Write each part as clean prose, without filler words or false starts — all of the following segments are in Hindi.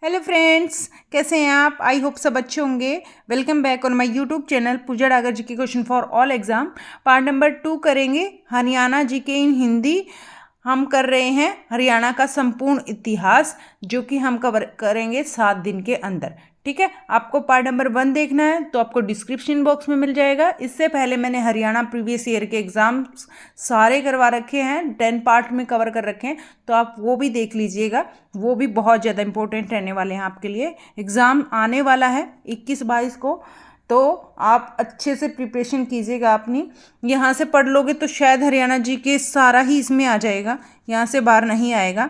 हेलो फ्रेंड्स, कैसे हैं आप? आई होप सब अच्छे होंगे। Welcome back on my YouTube channel Pooja Dagar ji के question for all exam. Part number 2 करेंगे हरियाणा जी के इन हिंदी। हम कर रहे हैं हरियाणा का संपूर्ण इतिहास, जो कि हम कवर करेंगे 7 दिन के अंदर। ठीक है, आपको पार्ट नंबर 1 देखना है तो आपको डिस्क्रिप्शन बॉक्स में मिल जाएगा। इससे पहले मैंने हरियाणा प्रीवियस ईयर के एग्जाम्स सारे करवा रखे हैं, 10 पार्ट में कवर कर रखे हैं, तो आप वो भी देख लीजिएगा। वो भी बहुत ज़्यादा इंपॉर्टेंट रहने वाले हैं आपके लिए। एग्ज़ाम आने वाला है 21-22 को, तो आप अच्छे से प्रिपरेशन कीजिएगा अपनी। यहाँ से पढ़ लोगे तो शायद हरियाणा जी के सारा ही इसमें आ जाएगा, यहाँ से बाहर नहीं आएगा।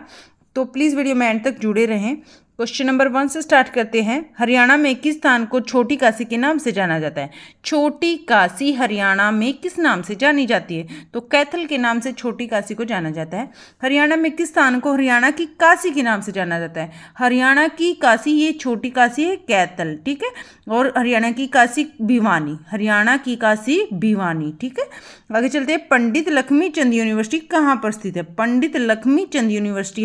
तो प्लीज़ वीडियो में एंड तक जुड़े रहें। क्वेश्चन नंबर 1 से स्टार्ट करते हैं। हरियाणा में किस स्थान को छोटी काशी के नाम से जाना जाता है? छोटी काशी हरियाणा में किस नाम से जानी जाती है? तो कैथल के नाम से छोटी काशी को जाना जाता है। हरियाणा में किस स्थान को हरियाणा की काशी के नाम से जाना जाता है? हरियाणा की काशी ये छोटी काशी है, कैथल। ठीक है, और हरियाणा की काशी भिवानी, हरियाणा की काशी भिवानी। ठीक है, आगे चलते हैं। पंडित लक्ष्मी चंद यूनिवर्सिटी कहाँ पर स्थित है? पंडित लक्ष्मी चंद यूनिवर्सिटी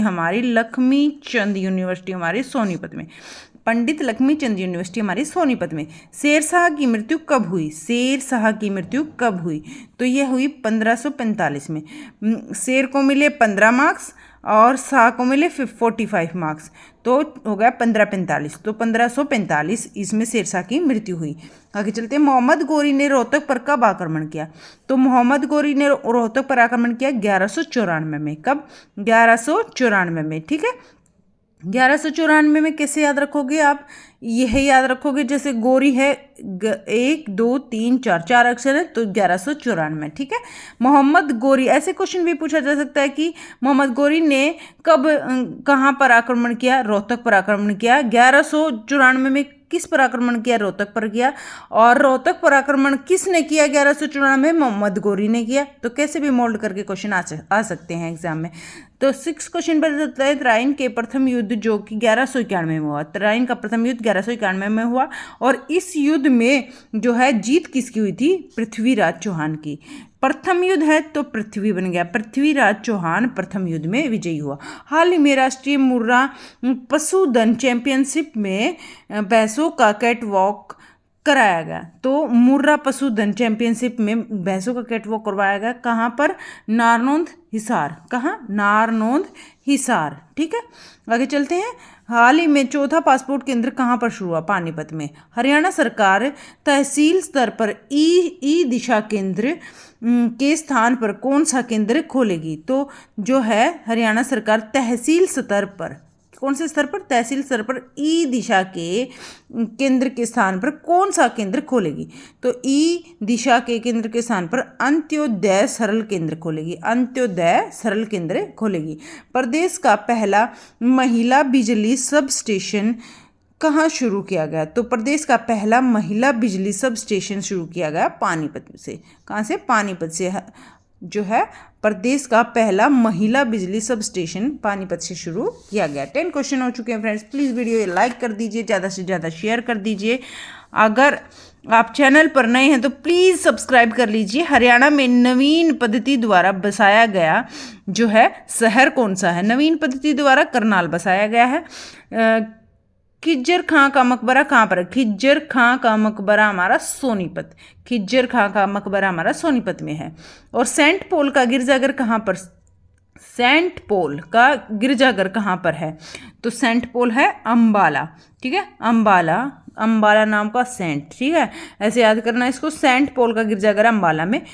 हमारी सोनीपत में। पंडित लक्ष्मी चंद यूनिवर्सिटी हमारी सोनीपत में। शेरशाह की मृत्यु कब हुई? शेरशाह की मृत्यु कब हुई? तो यह हुई 1545 में। शेर को मिले 15 मार्क्स और शाह को मिले 45 मार्क्स, तो हो गया 1545। तो 1545 इसमें शेरशाह की मृत्यु हुई। आगे चलते हैं। मोहम्मद गोरी ने रोहतक पर कब आक्रमण किया? तो मोहम्मद गोरी ने रोहतक पर आक्रमण किया 1194 में। कब? 1194 में। ठीक है, 1194 में कैसे याद रखोगे आप? यह याद रखोगे जैसे गोरी है 1 2 3 4 अक्षर है, तो 1194। ठीक है, मोहम्मद गोरी, ऐसे क्वेश्चन भी पूछा जा सकता है कि मोहम्मद गोरी ने कब कहाँ पर आक्रमण किया? रोहतक पर आक्रमण किया। 1194 में किस पर आक्रमण किया? रोहतक पर किया। और रोहतक पर आक्रमण किसने किया? 1194 में मोहम्मद गोरी ने किया। तो कैसे भी मोल्ड करके क्वेश्चन आ सकते हैं एग्जाम में। तो 6 क्वेश्चन पर जाता है। तराइन के प्रथम युद्ध जो कि 1191 में हुआ। तराइन का प्रथम युद्ध 1191 में हुआ, और इस युद्ध में जो है जीत किसकी हुई थी? पृथ्वीराज चौहान की। प्रथम युद्ध है तो पृथ्वी बन गया, पृथ्वीराज चौहान प्रथम युद्ध में विजयी हुआ। हाल ही में राष्ट्रीय मुर्रा पशुधन चैंपियनशिप में भैंसों का कैटवॉक कराया गया। तो मुर्रा पशुधन चैंपियनशिप में भैंसों का कैटवॉक करवाया गया। कहाँ पर? नारनौंद हिसार। कहाँ? नारनौंद हिसार। ठीक है, आगे चलते हैं। हाल ही में चौथा पासपोर्ट केंद्र कहाँ पर शुरू हुआ? पानीपत में। हरियाणा सरकार तहसील स्तर पर ई दिशा केंद्र के स्थान पर कौन सा केंद्र खोलेगी? तो जो है हरियाणा सरकार तहसील स्तर पर, कौन से स्तर पर? तहसील स्तर पर ई दिशा के केंद्र के स्थान पर कौन सा केंद्र खोलेगी? तो ई दिशा के केंद्र के स्थान पर अंत्योदय सरल केंद्र खोलेगी। अंत्योदय सरल केंद्र खोलेगी। प्रदेश का पहला महिला बिजली सब स्टेशन कहाँ शुरू किया गया? तो प्रदेश का पहला महिला बिजली सब स्टेशन शुरू किया गया पानीपत से। कहाँ से? पानीपत से जो है प्रदेश का पहला महिला बिजली सब स्टेशन पानीपत से शुरू किया गया। 10 क्वेश्चन हो चुके हैं फ्रेंड्स। प्लीज़ वीडियो लाइक कर दीजिए, ज़्यादा से ज़्यादा शेयर कर दीजिए। अगर आप चैनल पर नए हैं तो प्लीज़ सब्सक्राइब कर लीजिए। हरियाणा में नवीन पद्धति द्वारा बसाया गया जो है शहर कौन सा है? नवीन पद्धति द्वारा करनाल बसाया गया है। खिज्जर खां का मकबरा कहाँ पर है? खिज्जर खां का मकबरा हमारा सोनीपत। खिज्जर खां का मकबरा हमारा सोनीपत में है। और सेंट पॉल का गिरजाघर कहाँ पर? सेंट पॉल का गिरजाघर कहाँ पर है? तो सेंट पॉल है अम्बाला। ठीक है, अम्बाला, अम्बाला नाम का सेंट। ठीक है, ऐसे याद करना इसको। सेंट पॉल का गिरजाघर अम्बाला में।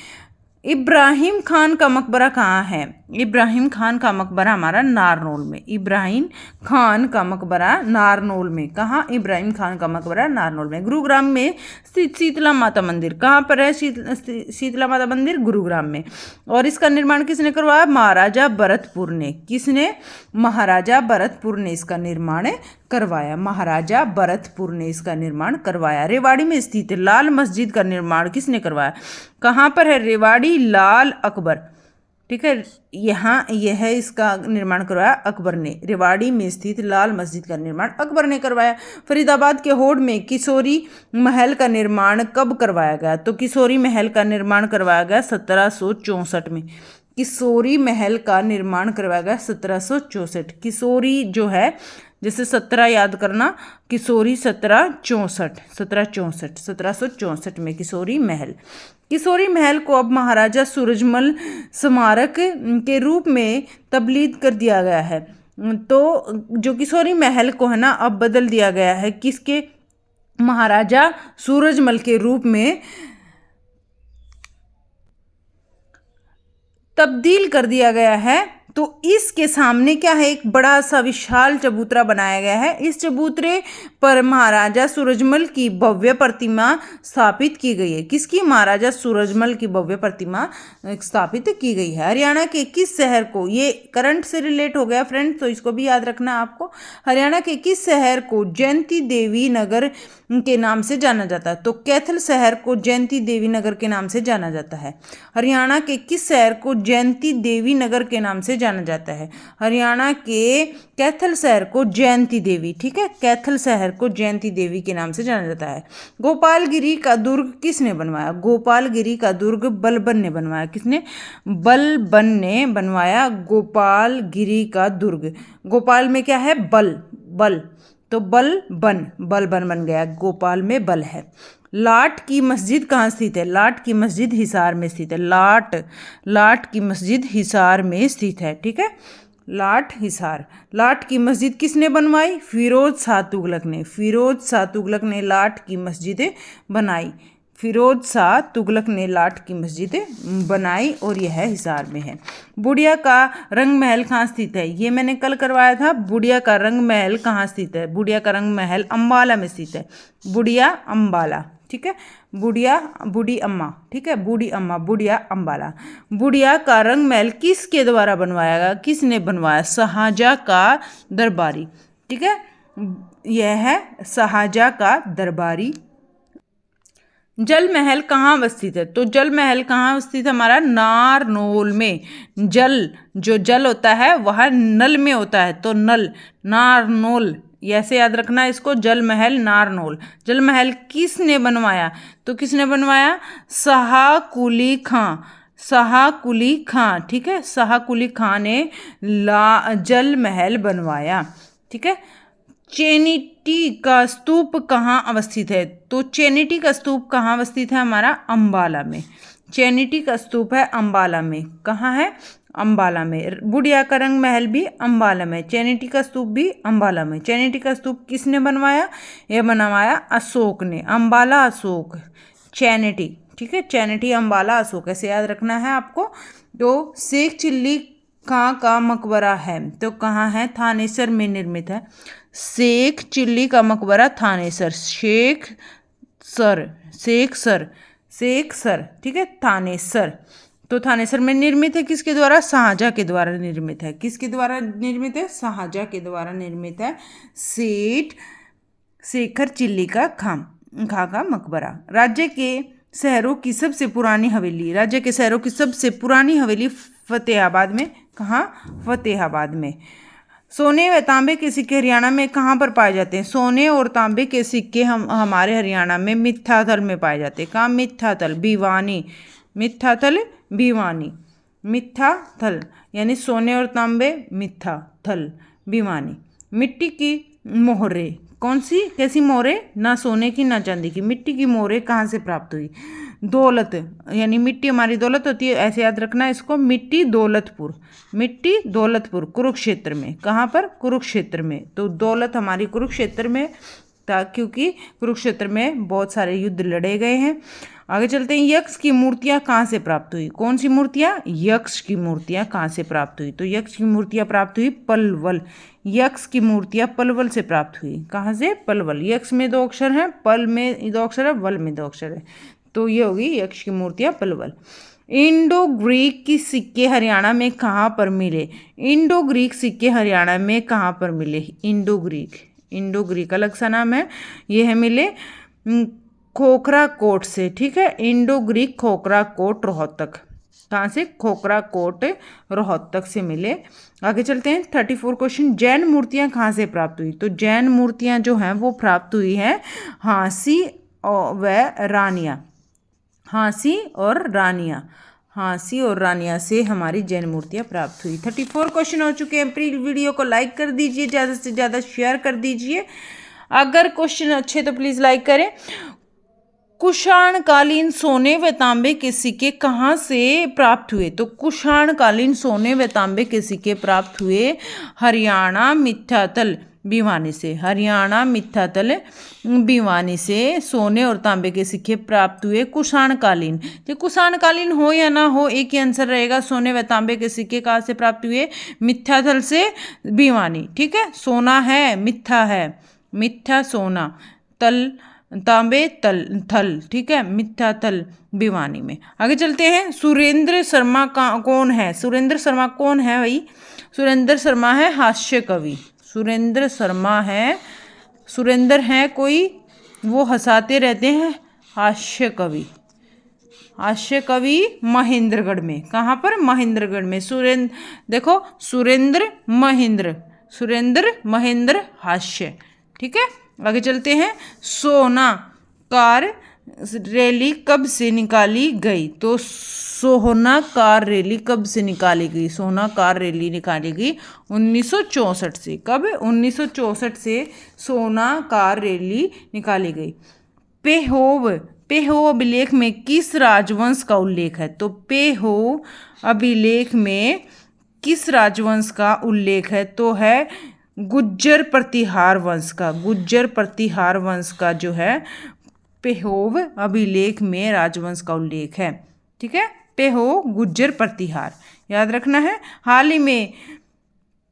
इब्राहिम खान का मकबरा कहाँ है? इब्राहिम खान का मकबरा हमारा नारनौल में। इब्राहिम खान का मकबरा नारनौल में। कहाँ? इब्राहिम खान का मकबरा नारनौल में। गुरुग्राम में स्थित शीतला माता मंदिर कहाँ पर है? शीतला माता मंदिर गुरुग्राम में। और इसका निर्माण किसने करवाया? महाराजा भरतपुर ने। किसने? महाराजा भरतपुर ने इसका निर्माण करवाया। महाराजा भरतपुर ने इसका निर्माण करवाया। रेवाड़ी में स्थित लाल मस्जिद का निर्माण किसने करवाया? कहाँ पर है? रेवाड़ी लाल अकबर। ठीक है, यहाँ यह है इसका निर्माण करवाया अकबर ने। रेवाड़ी में स्थित लाल मस्जिद का निर्माण अकबर ने करवाया। फरीदाबाद के होड में किशोरी महल का निर्माण कब करवाया गया? तो किशोरी महल का निर्माण करवाया गया 1764 में। किशोरी महल का निर्माण करवाया गया 1764। किशोरी जो है जैसे 17 याद करना, किशोरी 1764 में किशोरी महल। किशोरी महल को अब महाराजा सूरजमल स्मारक के रूप में तब्दील कर दिया गया है। तो जो किशोरी महल को है ना अब बदल दिया गया है किसके, महाराजा सूरजमल के रूप में तब्दील कर दिया गया है। तो इसके सामने क्या है, एक बड़ा सा विशाल चबूतरा बनाया गया है। इस चबूतरे पर महाराजा सूरजमल की भव्य प्रतिमा स्थापित की गई है। किसकी, महाराजा सूरजमल की भव्य प्रतिमा स्थापित की गई है। हरियाणा के किस शहर को, ये करंट से रिलेट हो गया फ्रेंड्स, तो इसको भी याद रखना आपको। हरियाणा के किस शहर को जयंती देवी नगर के नाम से जाना जाता है, तो कैथल शहर को जयंती देवी नगर के नाम से जाना जाता है। हरियाणा के किस शहर को जयंती देवी नगर के नाम से जाना जाता है, हरियाणा के कैथल शहर को जयंती देवी, ठीक है, कैथल शहर को जयंती देवी के नाम से जाना जाता है। गोपालगिरी का दुर्ग किसने बनवाया, गोपालगिरी का दुर्ग बलबन ने बनवाया। किसने, बलबन ने बनवाया गोपालगिरी का दुर्ग। गोपाल में क्या है, बल, बल, तो बलबन बन गया, गोपाल में बल है। लाट की मस्जिद कहाँ स्थित है, लाट की मस्जिद हिसार में स्थित है। लाट की मस्जिद हिसार में स्थित है, ठीक है, लाट हिसार। लाट की मस्जिद किसने बनवाई, फिरोज शाह तुगलक ने। फिरोज शाह तुगलक ने लाट की मस्जिद बनाई। फिरोज शाह तुगलक ने लाट की मस्जिद बनाई और यह हिसार में है। बुढ़िया का रंग महल कहाँ स्थित है, ये मैंने कल करवाया था। बुढ़िया का रंग महल कहाँ स्थित है, बुढ़िया का रंग महल अम्बाला में स्थित है। बुढ़िया अम्बाला, ठीक है, बूढ़ी अम्मा, ठीक है, बूढ़ी अम्मा, बुढ़िया अम्बाला। बुढ़िया का रंग महल किसके द्वारा बनवाया गया, किसने बनवाया, शाहजहाँ का दरबारी, ठीक है, यह है शाहजहाँ का दरबारी। जल महल कहाँ अवस्थित है, तो जल महल कहाँ अवस्थित है हमारा, नारनौल में। जल, जो जल होता है वह नल में होता है, तो नल, नारनौल, ऐसे याद रखना इसको, जल महल नारनौल। जल महल किसने बनवाया, तो किसने बनवाया, शाह कुली खां, शाह कुली खां, ठीक है, शाह कुली खां ने जल महल बनवाया, ठीक है। चैनिटी का स्तूप कहाँ अवस्थित है, तो चैनिटी का स्तूप कहाँ अवस्थित है हमारा, अंबाला में। चैनिटी का स्तूप है अंबाला में, कहाँ है, अंबाला में। बुढ़िया का रंग महल भी अंबाला में, चैनिटी का स्तूप भी अंबाला में। चैनिटी का स्तूप किसने बनवाया, यह बनवाया अशोक ने, अंबाला अशोक, चैनिटी, ठीक है, चैनिटी अंबाला अशोक, ऐसे याद रखना है आपको। तो शेख चिल्ली कहाँ का मकबरा है, तो कहाँ है, थानेसर में निर्मित है। शेख चिल्ली का मकबरा थानेसर, शेख सर, ठीक है, थानेसर, तो थानेसर में निर्मित है। किसके द्वारा, शाहजहाँ के द्वारा निर्मित है। किसके द्वारा निर्मित है, शाहजहाँ के द्वारा निर्मित है सेठ शेखर चिल्ली का खां का मकबरा। राज्य के शहरों की सबसे पुरानी हवेली, राज्य के शहरों की सबसे पुरानी हवेली फतेहाबाद में, कहाँ, फतेहाबाद में। सोने व तांबे के सिक्के हरियाणा में कहाँ पर पाए जाते हैं, सोने और तांबे के सिक्के हमारे हरियाणा में मिथ्याथल में पाए जाते हैं। कहाँ, मिथ्याथल, भिवानी, मिथ्याथल, भिवानी, मिथ्याथल यानी सोने और तांबे, मिथ्याथल, भिवानी। मिट्टी की मोहरे, कौन सी, कैसी मोहरे, ना सोने की ना चांदी की, मिट्टी की मोहरे कहाँ से प्राप्त हुई, दौलत, यानी मिट्टी हमारी दौलत होती है, ऐसे याद रखना इसको। मिट्टी दौलतपुर कुरुक्षेत्र में, कहाँ पर, कुरुक्षेत्र में। तो दौलत हमारी कुरुक्षेत्र में था, क्योंकि कुरुक्षेत्र में बहुत सारे युद्ध लड़े गए हैं। आगे चलते हैं। यक्ष की मूर्तियां कहाँ से प्राप्त हुई, कौन सी मूर्तियां, यक्ष की मूर्तियां कहाँ से प्राप्त हुई, तो यक्ष की मूर्तियां प्राप्त हुई पलवल, यक्ष की मूर्तियां पलवल से प्राप्त हुई। कहाँ से, पलवल। यक्ष में 2 अक्षर हैं, पल में 2 अक्षर है, वल में 2 अक्षर है, तो ये होगी यक्ष की मूर्तियां पलवल। इंडो ग्रीक की सिक्के हरियाणा में कहाँ पर मिले, इंडो ग्रीक सिक्के हरियाणा में कहाँ पर मिले, इंडो ग्रीक अलग सा नाम है, ये है मिले खोखरा कोट से, ठीक है, इंडो ग्रीक खोखरा कोट रोहतक, कहाँ से, खोखरा कोट रोहतक से मिले। आगे चलते हैं 34 क्वेश्चन। जैन मूर्तियां कहाँ से प्राप्त हुई, तो जैन मूर्तियां जो हैं वो प्राप्त हुई हैं हाँसी व रानिया, हाँसी और रानिया, हाँसी और रानिया से हमारी जैन मूर्तियाँ प्राप्त हुई। 34 क्वेश्चन हो चुके हैं। प्लीज वीडियो को लाइक कर दीजिए, ज़्यादा से ज़्यादा शेयर कर दीजिए। अगर क्वेश्चन अच्छे तो प्लीज़ लाइक करें। कुषाणकालीन सोने व तांबे के सिक्के कहाँ से प्राप्त हुए? तो कुषाणकालीन सोने व तांबे के सिक्के प्राप्त हुए हरियाणा मिथ्यातल भिवानी से। हरियाणा मिथ्यातल भिवानी से सोने और तांबे के सिक्के प्राप्त हुए कुषाणकालीन। तो कुषाणकालीन हो या ना हो, एक ही आंसर रहेगा। सोने व तांबे के सिक्के कहाँ से प्राप्त हुए? मिथ्यातल से भिवानी। ठीक है, सोना है, मिथ्या है, मिथ्या सोना, तल तांबे तल थल। ठीक है, मिथ्या तल भिवानी में। आगे चलते हैं। सुरेंद्र शर्मा का कौन है? सुरेंद्र शर्मा कौन है भाई? सुरेंद्र शर्मा है हास्य कवि। सुरेंद्र शर्मा है, सुरेंद्र है कोई, वो हंसाते रहते हैं, हास्य कवि। हास्य कवि महेंद्रगढ़ में। कहाँ पर? महेंद्रगढ़ में। सुरेंद्र, देखो सुरेंद्र महेंद्र, सुरेंद्र महेंद्र हास्य। ठीक है, आगे चलते हैं। सोना कार रैली कब से निकाली गई? तो सोना कार रैली कब से निकाली गई? सोना कार रैली निकाली गई 1964 से। कब? 1964 से सोना कार रैली निकाली गई। पेहोव, पेहोव अभिलेख में किस राजवंश का उल्लेख है? तो पेहोव अभिलेख में किस राजवंश का उल्लेख है? तो है गुज्जर प्रतिहार वंश का। गुज्जर प्रतिहार वंश का जो है पेहोव अभिलेख में राजवंश का उल्लेख है। ठीक है, पेहोव गुज्जर प्रतिहार याद रखना है। हाल ही में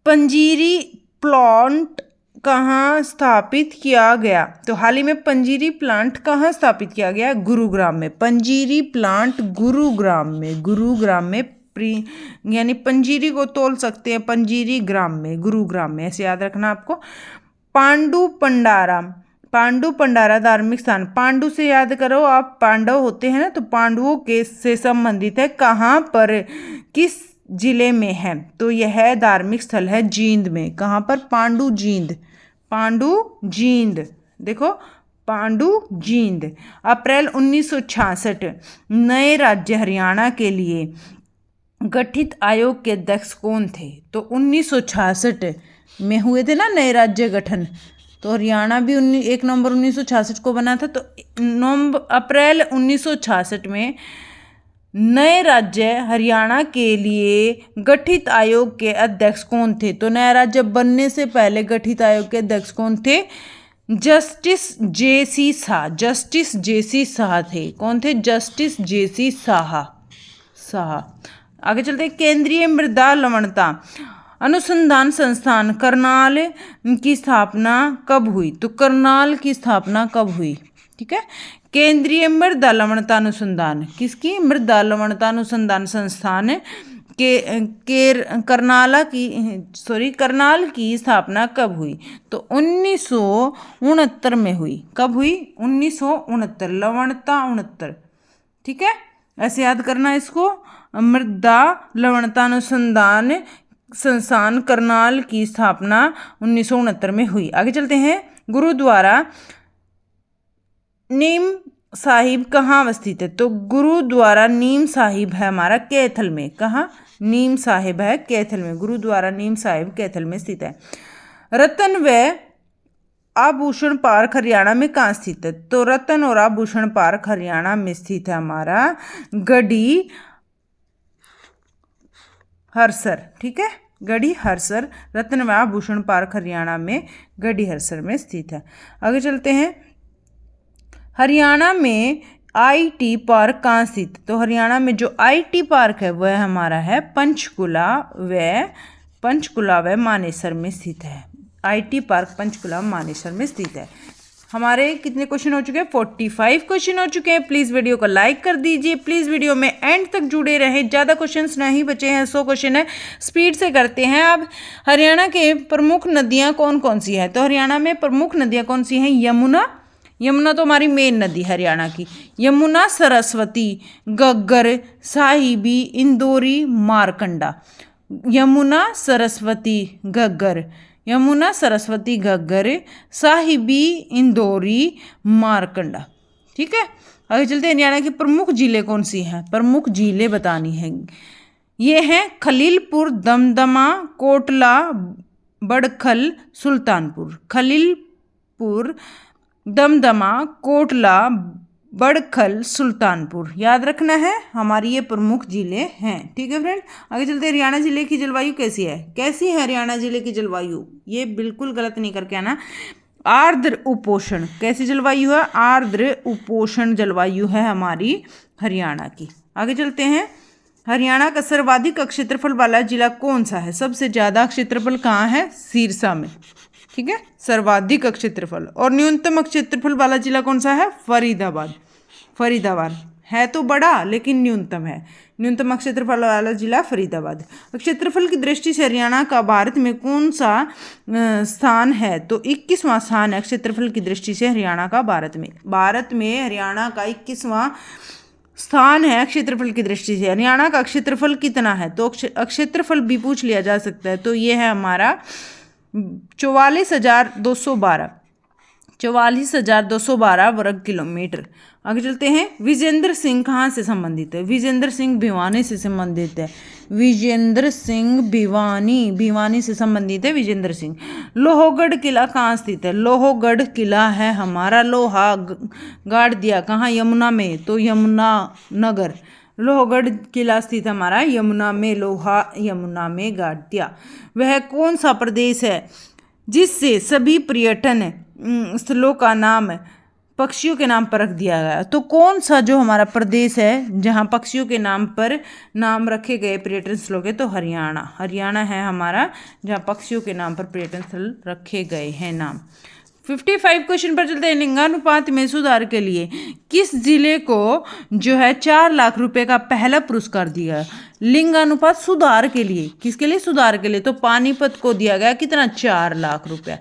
पंजीरी प्लांट कहाँ स्थापित किया गया? तो हाल ही में पंजीरी प्लांट कहाँ स्थापित किया गया? गुरुग्राम में। पंजीरी प्लांट गुरुग्राम में। गुरुग्राम में यानी पंजीरी को तोल सकते हैं पंजीरी ग्राम में, गुरुग्राम में, ऐसे याद रखना आपको। पांडु पंडारा, पांडु पंडारा धार्मिक स्थान। पांडु से याद करो आप, पांडव होते हैं ना, तो पांडवों के से संबंधित है। कहाँ पर, किस जिले में है? तो यह धार्मिक स्थल है जींद में। कहाँ पर? पांडु जींद, पांडु जींद। देखो पांडु जींद। अप्रैल 1966 नए राज्य हरियाणा के लिए गठित आयोग के अध्यक्ष कौन थे? तो 1966 में हुए थे ना नए राज्य गठन, तो हरियाणा भी 1 नवंबर 1966 को बना था। तो अप्रैल 1966 में नए राज्य हरियाणा के लिए गठित आयोग के अध्यक्ष कौन थे? तो नया राज्य बनने से पहले गठित आयोग के अध्यक्ष कौन थे? जस्टिस जेसी शाह। जस्टिस जेसी शाह थे। कौन थे? जस्टिस जेसी शाह। शाह। आगे चलते हैं। केंद्रीय मृदा लवणता अनुसंधान संस्थान करनाल की स्थापना कब हुई? तो करनाल की स्थापना कब हुई? ठीक है, केंद्रीय मृदा लवणता अनुसंधान, किसकी? मृदा लवणता अनुसंधान संस्थान करनाल की स्थापना कब हुई? तो 1969 में हुई। कब हुई? 1969, लवणता 69। ठीक है, ऐसे याद करना इसको। मृदा लवणता अनुसंधान संस्थान करनाल की स्थापना 1969 में हुई। आगे चलते हैं। गुरुद्वारा नीम साहिब कहाँ अवस्थित है? तो गुरुद्वारा नीम साहिब है हमारा कैथल में। कहाँ? नीम साहिब है कैथल में। गुरुद्वारा नीम साहिब कैथल में स्थित है। रतन व आभूषण पार्क हरियाणा में कहाँ स्थित है? तो रतन और आभूषण पार्क हरियाणा में स्थित है हमारा गढ़ी हरसर। ठीक है, गढ़ी हरसर। रतन व आभूषण पार्क हरियाणा में गढ़ी हरसर में स्थित है। आगे चलते हैं। हरियाणा में आईटी पार्क कहाँ स्थित? तो हरियाणा में जो आईटी पार्क है वह हमारा है पंचकुला व मानेसर में स्थित है। आईटी पार्क पंचकुला मानेसर में स्थित है। हमारे कितने क्वेश्चन हो चुके हैं? 45 क्वेश्चन हो चुके हैं। प्लीज़ वीडियो को लाइक कर दीजिए। प्लीज़ वीडियो में एंड तक जुड़े रहें। ज़्यादा क्वेश्चंस नहीं बचे हैं, 100 क्वेश्चन है। स्पीड से करते हैं। अब हरियाणा के प्रमुख नदियाँ कौन कौन सी हैं? तो हरियाणा में प्रमुख नदियाँ कौन सी हैं? यमुना, यमुना तो हमारी मेन नदी हरियाणा की। यमुना, सरस्वती, गग्गर, साहिबी, इंदौरी, मारकंडा। यमुना, सरस्वती, गग्गर, यमुना, सरस्वती, गग्गर, साहिबी, इंदौरी, मारकंडा। ठीक है। आगे चलते हैं, हरियाणा की प्रमुख झीलें कौन सी हैं, प्रमुख झीलें बतानी है। ये हैं खलीलपुर, दमदमा, कोटला, बड़खल, सुल्तानपुर। खलीलपुर, दमदमा, कोटला, बड़खल, सुल्तानपुर, याद रखना है, हमारी ये प्रमुख जिले हैं। ठीक है फ्रेंड, आगे चलते हैं, हरियाणा जिले की जलवायु कैसी है, कैसी है हरियाणा जिले की जलवायु, ये बिल्कुल गलत नहीं करके आना। आर्द्र उपोषण, कैसी जलवायु है, आर्द्र उपोषण जलवायु है हमारी हरियाणा की। आगे चलते हैं, हरियाणा का सर्वाधिक क्षेत्रफल वाला जिला कौन सा है, सबसे ज्यादा क्षेत्रफल कहाँ है, सिरसा में। ठीक है, सर्वाधिक क्षेत्रफल। और न्यूनतम क्षेत्रफल वाला जिला कौन सा है, फरीदाबाद। फरीदाबाद है तो बड़ा लेकिन न्यूनतम है, न्यूनतम क्षेत्रफल वाला जिला फरीदाबाद। क्षेत्रफल की दृष्टि से हरियाणा का भारत में कौन सा स्थान है, तो 21वां स्थान है क्षेत्रफल की दृष्टि से हरियाणा का भारत में। भारत में हरियाणा का 21वां स्थान है क्षेत्रफल की दृष्टि से। हरियाणा का क्षेत्रफल कितना है, तो क्षेत्रफल भी पूछ लिया जा सकता है, तो ये है हमारा 44,212, 44,212 वर्ग किलोमीटर। आगे चलते हैं, विजेंद्र सिंह कहाँ से संबंधित है, विजेंद्र सिंह भिवानी से संबंधित है। विजेंद्र सिंह भिवानी से संबंधित है विजेंद्र सिंह। लोहगढ़ किला कहाँ स्थित है, लोहगढ़ किला है हमारा, लोहा गाड़ दिया कहाँ, यमुना में, तो यमुना नगर। लोहगढ़ किला स्थित हमारा यमुना में, लोहा यमुना में गाड़ दिया। वह कौन सा प्रदेश है जिससे सभी पर्यटन स्थलों का नाम पक्षियों के नाम पर रख दिया गया, तो कौन सा जो हमारा प्रदेश है जहां पक्षियों के नाम पर नाम रखे गए पर्यटन स्थलों के, तो हरियाणा। हरियाणा है हमारा जहां पक्षियों के नाम पर पर्यटन स्थल रखे गए हैं नाम। 55 क्वेश्चन पर चलते हैं, लिंगानुपात में सुधार के लिए किस जिले को जो है 4 लाख रुपए का पहला पुरस्कार दिया। लिंगानुपात सुधार के लिए, किसके लिए, सुधार के लिए, तो पानीपत को दिया गया कितना, 4 लाख रुपया।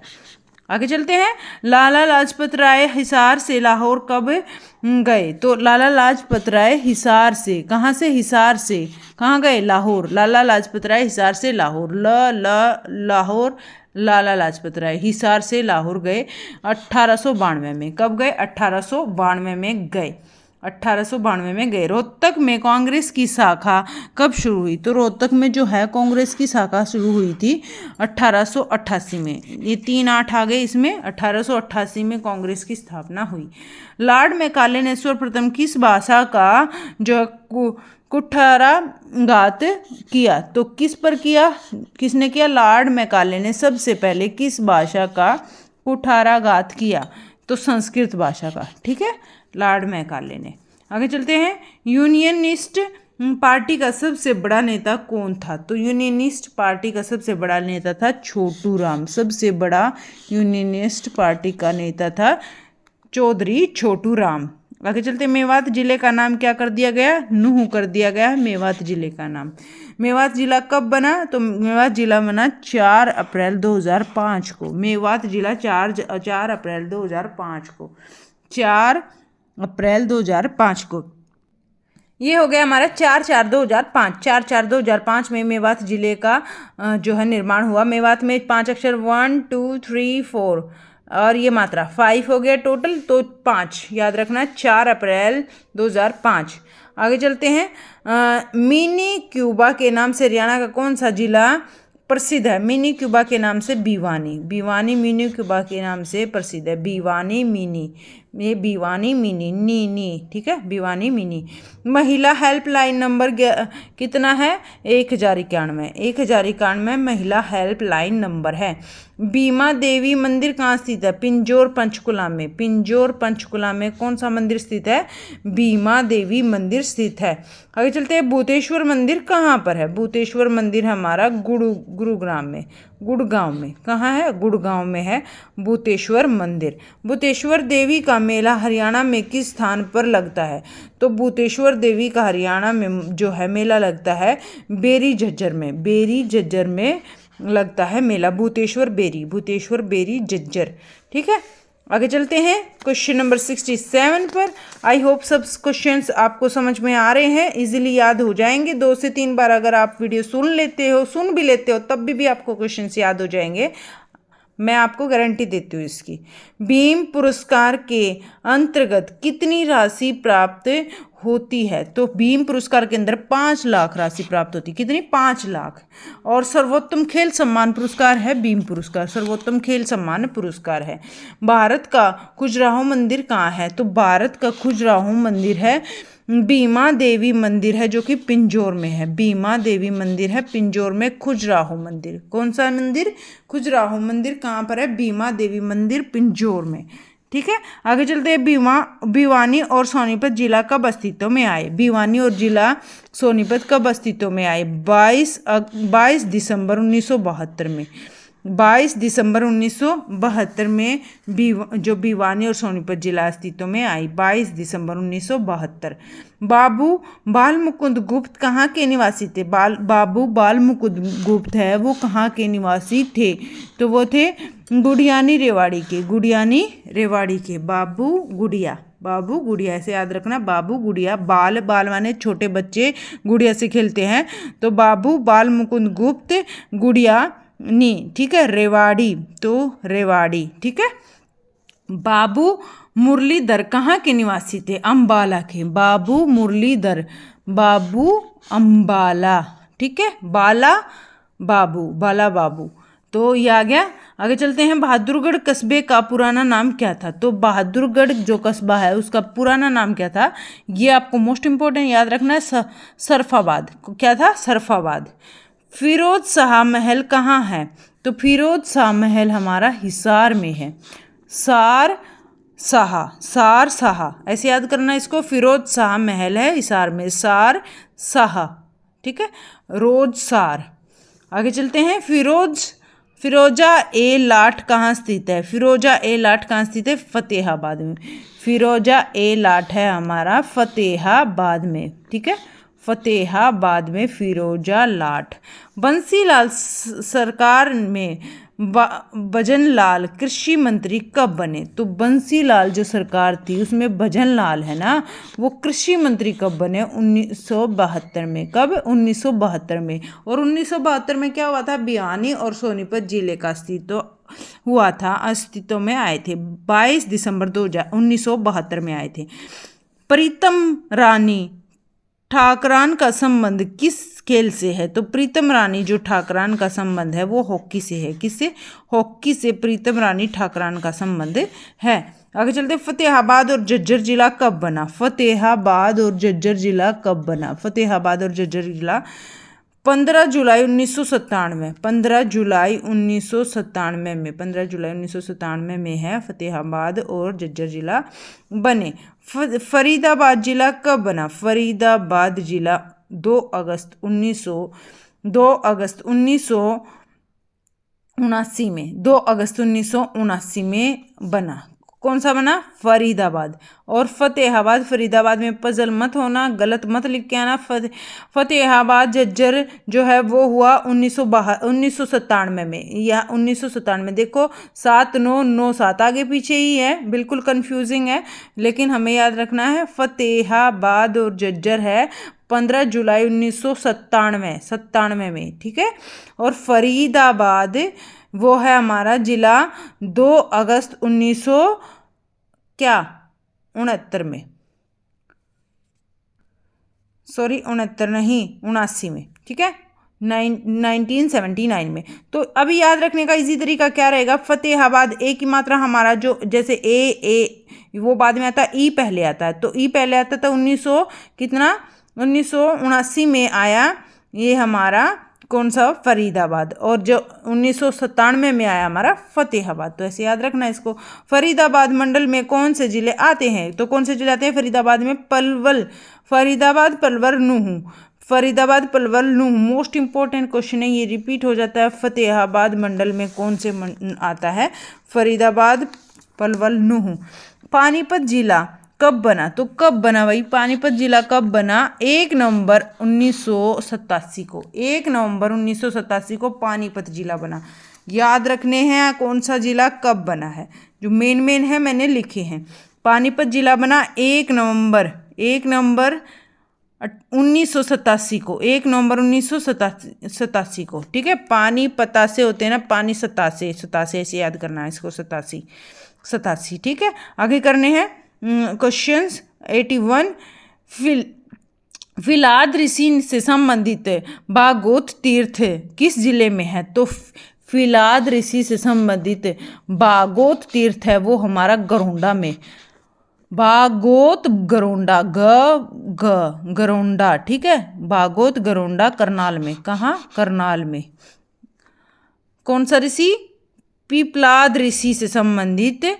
आगे चलते हैं, लाला लाजपत राय हिसार से लाहौर कब गए, तो लाला लाजपत राय हिसार से, कहाँ से, हिसार से कहाँ गए, लाहौर। लाला लाजपत राय हिसार से लाहौर, लाहौर, लाला लाजपत राय हिसार से लाहौर गए 1892 में। कब गए, 1892 में गए, 1892 में गए। रोहतक में कांग्रेस की शाखा कब शुरू हुई, तो रोहतक में जो है कांग्रेस की शाखा शुरू हुई थी 1888 में। ये 3-8 आ गए इसमें, 1888 में कांग्रेस की स्थापना हुई। लॉर्ड मैकाले ने सर्वप्रथम किस भाषा का जो कुठाराघात किया, तो किस पर किया, किसने किया, लॉर्ड मैकाले ने सबसे पहले किस भाषा का कुठाराघात किया, तो संस्कृत भाषा का। ठीक है, लॉर्ड मैकाले ने। आगे चलते हैं, यूनियनिस्ट पार्टी का सबसे बड़ा नेता कौन था, तो यूनियनिस्ट पार्टी का सबसे बड़ा नेता था छोटू राम। सबसे बड़ा यूनियनिस्ट पार्टी का नेता था चौधरी छोटू राम। आगे चलते हैं, मेवात जिले का नाम क्या कर दिया गया, नूह कर दिया गया मेवात जिले का नाम। मेवात जिला कब बना, तो मेवात जिला बना 4 अप्रैल 2005 को। मेवात जिला 4 अप्रैल 2005 को, 4 अप्रैल 2005 को। ये हो गया हमारा 4/4/2005। 4/4/2005 में मेवात जिले का जो है निर्माण हुआ। मेवात में 5 अक्षर 1 2 3 4 और ये मात्रा 5 हो गया टोटल, तो 5 याद रखना, 4 अप्रैल 2005। आगे चलते हैं, मिनी क्यूबा के नाम से हरियाणा का कौन सा जिला प्रसिद्ध है, मिनी क्यूबा के नाम से भिवानी। भिवानी मिनी क्यूबा के नाम से प्रसिद्ध है, भिवानी मिनी, ये भिवानी मिनी, नी, ठीक है, भिवानी मिनी। महिला हेल्पलाइन नंबर कितना है, 1091, 1091 महिला हेल्पलाइन नंबर है। बीमा देवी मंदिर कहाँ स्थित है, पिंजौर पंचकुला में। पिंजौर पंचकुला में कौन सा मंदिर स्थित है, बीमा देवी मंदिर स्थित है। आगे चलते हैं, भूतेश्वर मंदिर कहाँ पर है, भूतेश्वर मंदिर हमारा गुरुग्राम में, गुड़गांव में। कहाँ है, गुड़गांव में है भूतेश्वर मंदिर। भूतेश्वर देवी का मेला हरियाणा में किस स्थान पर लगता है, तो भूतेश्वर देवी का हरियाणा में जो है मेला लगता है बेरी झज्जर में, बेरी झज्जर में लगता है मेला, भूतेश्वर बेरी झज्जर। ठीक है, आगे चलते हैं क्वेश्चन नंबर 67 पर। आई होप सब क्वेश्चंस आपको समझ में आ रहे हैं, इजीली याद हो जाएंगे। 2 से 3 बार अगर आप वीडियो सुन भी लेते हो तब भी आपको क्वेश्चंस याद हो जाएंगे। मैं आपको गारंटी देती हूँ इसकी। भीम पुरस्कार के अंतर्गत कितनी राशि प्राप्त होती है? तो भीम पुरस्कार के अंदर 5 लाख राशि प्राप्त होती है। कितनी? 5 लाख। और सर्वोत्तम खेल सम्मान पुरस्कार है भीम पुरस्कार, सर्वोत्तम खेल सम्मान पुरस्कार है। भारत का खजुराहो मंदिर कहाँ है? तो भारत का खजुराहो मंदिर है बीमा देवी मंदिर है, जो कि पिंजौर में है। बीमा देवी मंदिर है पिंजौर में। खजुराहो मंदिर, कौन सा मंदिर? खजुराहो मंदिर कहाँ पर है? बीमा देवी मंदिर पिंजौर में। ठीक है, आगे चलते हैं। भिवानी और सोनीपत जिला कब अस्तित्व में आए? भिवानी और जिला सोनीपत कब अस्तित्व में आए? 22 दिसंबर 1972 में। 22 दिसंबर 1972 में जो भिवानी और सोनीपत जिला अस्तित्व में आई, 22 दिसंबर 1972। बाबू बाल मुकुंद गुप्त कहाँ के निवासी थे? बाबू बाल मुकुंद गुप्त है वो कहाँ के निवासी थे? तो वो थे गुडियानी रेवाड़ी के। गुडियानी रेवाड़ी के बाबू गुड़िया, ऐसे याद रखना। बाबू गुड़िया, बाल माने छोटे बच्चे गुड़िया से खेलते हैं, तो बाबू बाल मुकुंद गुप्त गुड़िया नी, ठीक है। रेवाड़ी, तो रेवाड़ी, ठीक है। बाबू मुरलीधर कहाँ के निवासी थे? अंबाला के। बाबू मुरलीधर, बाबू अंबाला, ठीक है। बाला बाबू, तो ये आ गया। आगे चलते हैं। बहादुरगढ़ कस्बे का पुराना नाम क्या था? तो बहादुरगढ़ जो कस्बा है उसका पुराना नाम क्या था? ये आपको मोस्ट इंपॉर्टेंट याद रखना है। सरफाबाद। क्या था? सरफाबाद। फिरोज शाह महल कहाँ है? तो फिरोज शाह महल हमारा हिसार में है। सार शाह, ऐसे याद करना इसको। फिरोज शाह महल है हिसार में। सार शाह, ठीक है। रोज सार। आगे चलते हैं। फिरोजा ए लाट कहाँ स्थित है? फिरोजा ए लाट कहाँ स्थित है? फतेहाबाद में। फिरोजा ए लाट है हमारा फतेहाबाद में, ठीक है। फतेहाबाद में फिरोजा लाट। बंसीलाल सरकार में भजनलाल कृषि मंत्री कब बने? तो बंसीलाल जो सरकार थी उसमें भजनलाल है ना, वो कृषि मंत्री कब बने? 1972 में। कब? 1972 में। और 1972 में क्या हुआ था? भिवानी और सोनीपत जिले का अस्तित्व हुआ था, अस्तित्व में आए थे। 22 दिसंबर 1972 में आए थे। प्रीतम रानी ठाकरान का संबंध किस खेल से है? तो प्रीतम रानी जो ठाकरान का संबंध है वो हॉकी से है। किससे? हॉकी से प्रीतम रानी ठाकरान का संबंध है। आगे चलते। फतेहाबाद और झज्जर जिला कब बना? फतेहाबाद और झज्जर जिला कब बना? फतेहाबाद और झज्जर जिला 15 जुलाई 1997। 15 जुलाई 1997 में। 15 जुलाई 1997 में है फतेहाबाद और झज्जर जिला बने। फरीदाबाद जिला कब बना? फरीदाबाद जिला 2 अगस्त 1979 में। 2 अगस्त 1979 में बना। कौन सा बना? फरीदाबाद। और फतेहाबाद, फरीदाबाद में पजल मत होना, गलत मत लिख के आना। फतेहाबाद झज्जर जो है वो हुआ 1997 में। या 1997 देखो 7997 आगे पीछे ही है, बिल्कुल कंफ्यूजिंग है, लेकिन हमें याद रखना है फतेहाबाद और झज्जर है 15 जुलाई 1997 में, ठीक है। और फरीदाबाद वो है हमारा जिला 2 अगस्त 1969 में। सॉरी 69 नहीं, 79 में, ठीक है। 1979 में। तो अभी याद रखने का इजी तरीका क्या रहेगा? फतेहाबाद ए की मात्रा हमारा जो जैसे ए वो बाद में आता है, ई पहले आता है, तो ई पहले आता था 1979 में आया ये हमारा कौन सा? फरीदाबाद। और जो 1997 में आया हमारा फतेहाबाद। तो ऐसे याद रखना इसको। फरीदाबाद मंडल में कौन से जिले आते हैं? तो कौन से जिले आते हैं फरीदाबाद में? Palwal, Faridabad, Palwal, नूहू। Faridabad, Palwal, नूहू most important question है, ये रिपीट हो जाता है। फतेहाबाद मंडल में कौन से आता है? फरीदाबाद, पलवल, नूहू। पानीपत जिला कब बना? तो कब बना भाई? पानीपत जिला कब बना? 1 नवंबर 1987 को। 1 नवंबर 1987 को पानीपत जिला बना। याद रखने हैं कौन सा जिला कब बना है, जो मेन है मैंने लिखे हैं। पानीपत जिला बना 1 नवंबर 1987 को, 1 नवंबर 1987 को, ठीक है। पानी पतासे होते हैं ना, पानी सतासे, सतासे ऐसे याद करना है इसको, 87, ठीक है। आगे करने हैं क्वेश्चंस 81। फिलाद ऋषि से संबंधित बागोत तीर्थ किस जिले में है? तो फिलाद ऋषि से संबंधित बागोत तीर्थ है वो हमारा गरोंडा में, बागोत गरोंडा, गरोंडा, ठीक है। बागोत गरोंडा करनाल में, कहाँ? करनाल में। कौन सा ऋषि? पिपलाद ऋषि से संबंधित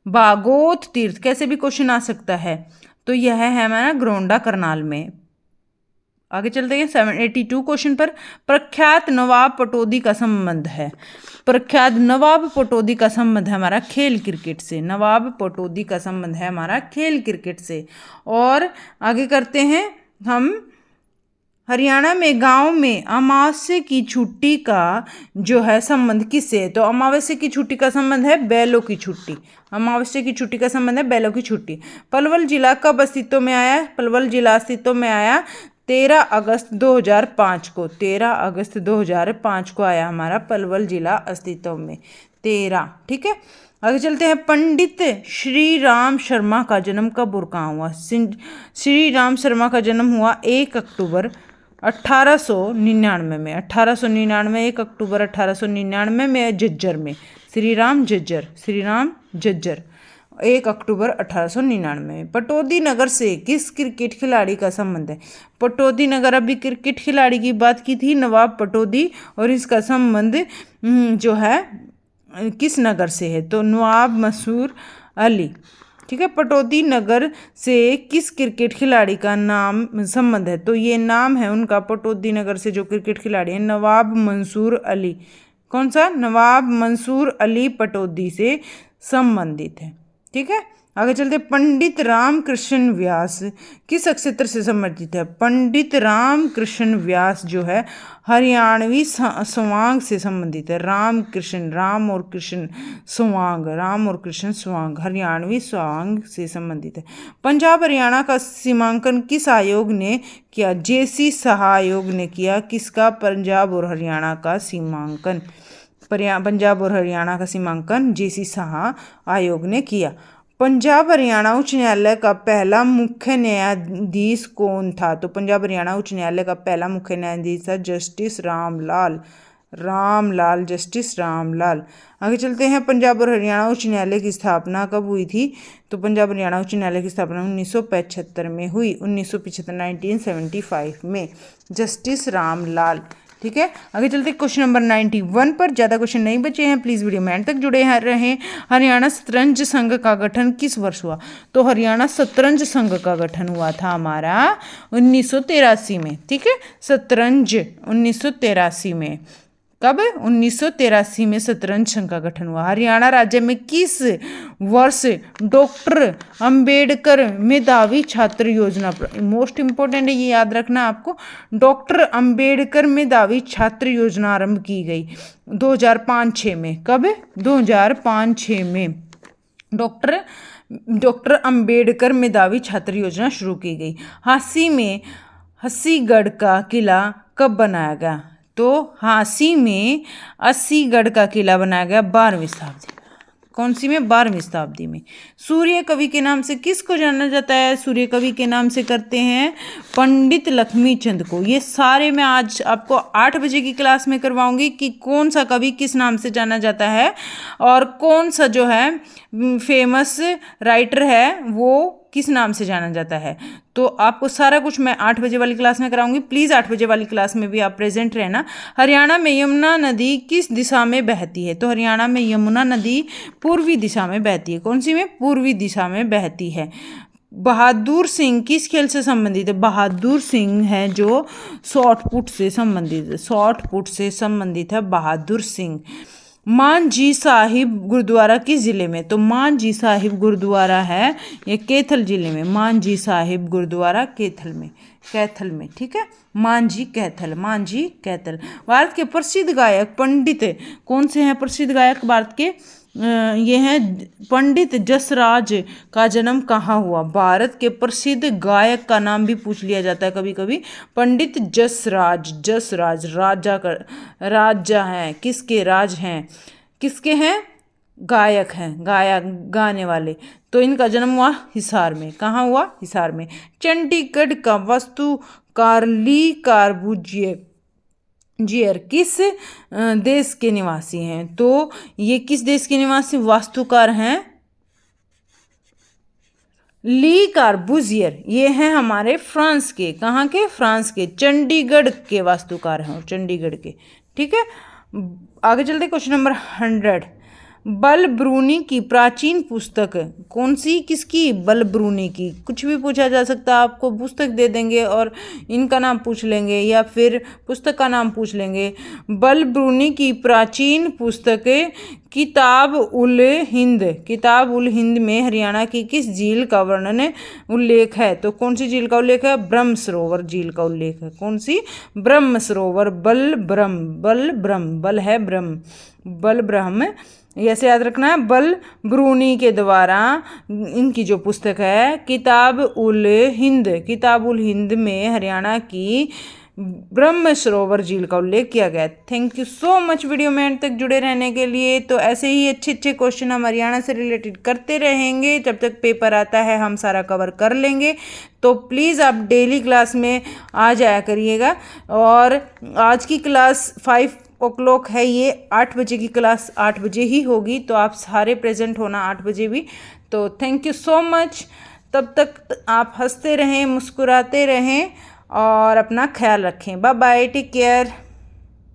बागोत तीर्थ, कैसे भी क्वेश्चन आ सकता है, तो यह है हमारा गरोंडा करनाल में। आगे चलते हैं 782 क्वेश्चन पर। प्रख्यात नवाब पटौदी का संबंध है, प्रख्यात नवाब पटौदी का संबंध है हमारा खेल क्रिकेट से, नवाब पटौदी का संबंध है हमारा खेल क्रिकेट से। और आगे करते हैं हम, हरियाणा में गांव में अमावस्या की छुट्टी का जो है संबंध किससे? तो अमावस्या की छुट्टी का संबंध है बैलों की छुट्टी, अमावस्या की छुट्टी का संबंध है बैलों की छुट्टी। पलवल जिला कब अस्तित्व में आया? पलवल जिला अस्तित्व में आया 13 अगस्त 2005 को, 13 अगस्त 2005 को आया हमारा पलवल जिला अस्तित्व में, 13, ठीक है। आगे चलते हैं, पंडित श्री राम शर्मा का जन्म कब और कहाँ हुआ? श्री राम शर्मा का जन्म हुआ 1 अक्टूबर 1899 में, 1899, 1 अक्टूबर 1899 में झज्जर में, श्री राम झज्जर, 1 अक्टूबर 1899 में। पटौदी नगर से किस क्रिकेट खिलाड़ी का संबंध है? पटौदी नगर, अभी क्रिकेट खिलाड़ी की बात की थी नवाब पटौदी, और इसका संबंध जो है किस नगर से है? तो नवाब मंसूर अली, ठीक है। पटौदी नगर से किस क्रिकेट खिलाड़ी का नाम संबंध है? तो ये नाम है उनका, पटौदी नगर से जो क्रिकेट खिलाड़ी है नवाब मंसूर अली। कौन सा? नवाब मंसूर अली पटौदी से संबंधित है, ठीक है। आगे चलते, पंडित रामकृष्ण व्यास किस क्षेत्र से संबंधित है? पंडित रामकृष्ण व्यास जो है हरियाणवी स्वांग से संबंधित है। रामकृष्ण, राम और कृष्ण स्वांग, हरियाणवी स्वांग से संबंधित है। पंजाब हरियाणा का सीमांकन किस आयोग ने किया? JC शाह आयोग ने किया। किसका? पंजाब और हरियाणा का सीमांकन, पंजाब और हरियाणा का सीमांकन JC शाह आयोग ने किया। पंजाब हरियाणा उच्च न्यायालय का पहला मुख्य न्यायाधीश कौन था? तो पंजाब हरियाणा उच्च न्यायालय का पहला मुख्य न्यायाधीश था जस्टिस रामलाल, जस्टिस रामलाल। आगे चलते हैं, पंजाब और हरियाणा उच्च न्यायालय की स्थापना कब हुई थी? तो पंजाब हरियाणा उच्च न्यायालय की स्थापना 1975 में हुई, 1975 में, जस्टिस रामलाल, ठीक है। आगे चलते क्वेश्चन नंबर 91 पर। ज़्यादा क्वेश्चन नहीं बचे हैं, प्लीज़ वीडियो में एंड तक जुड़े रहें। हरियाणा शतरंज संघ का गठन किस वर्ष हुआ? तो हरियाणा शतरंज संघ का गठन हुआ था हमारा 1983 में, ठीक है। शतरंज 1983 में, कब? 1983 में शतरंज संघ का गठन हुआ। हरियाणा राज्य में किस वर्ष डॉक्टर अंबेडकर मेधावी छात्र योजना, मोस्ट इंपॉर्टेंट है ये याद रखना आपको, डॉक्टर अंबेडकर मेधावी छात्र योजना आरंभ की गई? 2005-06 में। कब? 2005-06 में डॉक्टर अंबेडकर मेधावी छात्र योजना शुरू की गई। हस्सीगढ़ का किला कब बनाया गया? तो हांसी में अस्सीगढ़ का किला बनाया गया 12वीं शताब्दी में। कौन सी में? 12वीं शताब्दी में। सूर्य कवि के नाम से किसको जाना जाता है? सूर्य कवि के नाम से करते हैं पंडित लक्ष्मीचंद को। ये सारे मैं आज आपको 8 बजे की क्लास में करवाऊंगी कि कौन सा कवि किस नाम से जाना जाता है और कौन सा जो है फेमस राइटर है वो किस नाम से जाना जाता है। तो आपको सारा कुछ मैं 8 बजे वाली क्लास में कराऊंगी, प्लीज़ 8 बजे वाली क्लास में भी आप प्रेजेंट रहना। हरियाणा में यमुना नदी किस दिशा में बहती है? तो हरियाणा में यमुना नदी पूर्वी दिशा में बहती है। कौन सी में? पूर्वी दिशा में बहती है। बहादुर सिंह किस खेल से संबंधित है? बहादुर सिंह है जो शॉर्ट पुट से संबंधित है, शॉर्ट पुट से संबंधित है बहादुर सिंह। मांझी साहिब गुरुद्वारा किस जिले में? तो मांझी साहिब गुरुद्वारा है ये कैथल जिले में, मांझी साहिब गुरुद्वारा कैथल में, ठीक है। मांझी कैथल। भारत के प्रसिद्ध गायक पंडित कौन से हैं? प्रसिद्ध गायक भारत के ये है पंडित जसराज का जन्म कहाँ हुआ। भारत के प्रसिद्ध गायक का नाम भी पूछ लिया जाता है कभी कभी। पंडित जसराज, जसराज राजा का राजा है, किसके राज हैं, किसके हैं, गायक हैं, गाने वाले। तो इनका जन्म हुआ हिसार में। कहाँ हुआ, हिसार में। चंडीगढ़ का वास्तुकार ली कार्बूजियर किस देश के निवासी हैं। तो ये किस देश के निवासी वास्तुकार हैं, ली कार्बूजियर। ये हैं हमारे फ्रांस के, कहाँ के, फ्रांस के, चंडीगढ़ के वास्तुकार हैं, चंडीगढ़ के। ठीक है, आगे चलते क्वेश्चन नंबर 100। बलब्रूनी की प्राचीन पुस्तक कौन सी, किसकी, बलब्रूनी की। कुछ भी पूछा जा सकता है, आपको पुस्तक दे देंगे और इनका नाम पूछ लेंगे या फिर पुस्तक का नाम पूछ लेंगे। बलब्रूनी की प्राचीन पुस्तक किताब उल हिंद, किताब उल हिंद में हरियाणा की किस झील का वर्णन उल्लेख है। तो कौन सी झील का उल्लेख है, ब्रह्म सरोवर झील का उल्लेख है। कौन सी, ब्रह्म सरोवर। बल ब्रह्म, बल ब्रह्म, बल है ब्रह्म, बल ब्रह्म, ऐसे याद रखना है। बलब्रूनी के द्वारा इनकी जो पुस्तक है किताब उल हिंद, किताब उल हिंद में हरियाणा की ब्रह्म सरोवर झील का उल्लेख किया गया। Thank you so much video में एंड तक जुड़े रहने के लिए। तो ऐसे ही अच्छे अच्छे क्वेश्चन हम हरियाणा से रिलेटेड करते रहेंगे, जब तक पेपर आता है हम सारा कवर कर लेंगे। तो प्लीज़ आप डेली क्लास में आ जाया करिएगा। और आज की क्लास 5 o'clock है, ये 8 बजे की क्लास 8 बजे ही होगी, तो आप सारे प्रेजेंट होना 8 बजे भी। तो थैंक यू सो मच। तब तक आप हंसते रहें, मुस्कुराते रहें और अपना ख्याल रखें। Bye bye, take care.